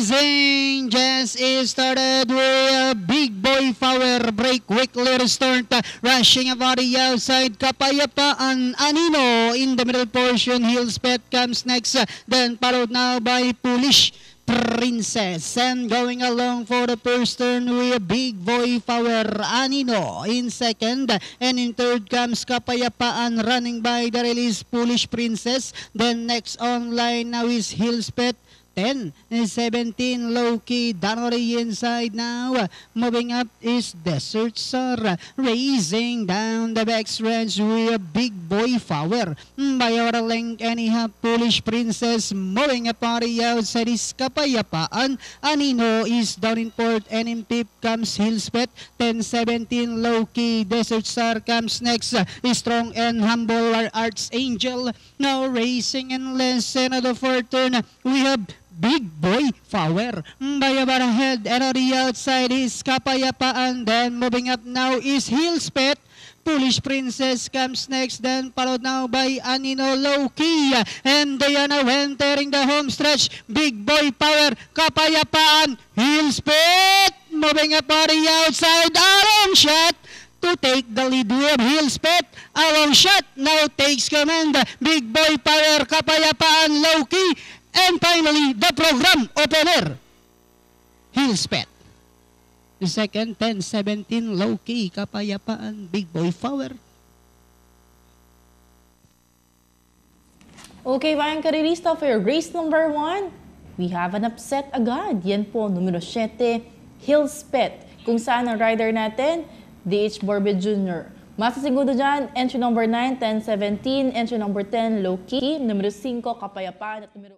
Racing just started with a big boy power break, quickly restart, rushing about the outside. Kapayapaan Anino in the middle portion. Hills Pet comes next, then followed now by Polish Princess, and going along for the first turn with a big boy power Anino in second, and in third comes Kapayapaan running by the release Polish Princess. Then next online now is Hills Pet. 10 and 17 low-key down on the inside now. Moving up is Desert Star, raising down the backstretch with a big boy power. By our length anyhow, Polish Princess moving up on the outside is Kapayapaan. Anino is down in fourth, and in fifth comes Hills Pet. 10-17 low-key, Desert Star comes next. Strong and humble our Archangel now racing in less than the fourth turn. We have Big Boy Power. By about ahead, and on the outside is Kapayapaan. Then moving up now is Hills Pet. Polish Princess comes next, then followed now by Anino Low-Key. And they are now entering the home stretch. Big Boy Power, Kapayapaan, Hills Pet. Moving up on the outside, a long shot to take the lead with Hills Pet. A long shot now takes command. Big Boy Power, Kapayapaan, Low-Key. And finally, the program opener, Hills Pet. The second, 10-17, low-key, Kapayapaan, Big Boy Power. Okay, mga karirista, for race number 1, we have an upset agad. Yan po, numero 7, Hills Pet. Kung saan ang rider natin, DH Borbe Jr. Masasigudo dyan, entry number 9, 10-17, entry number 10, low-key, numero 5, Kapayapaan, at numero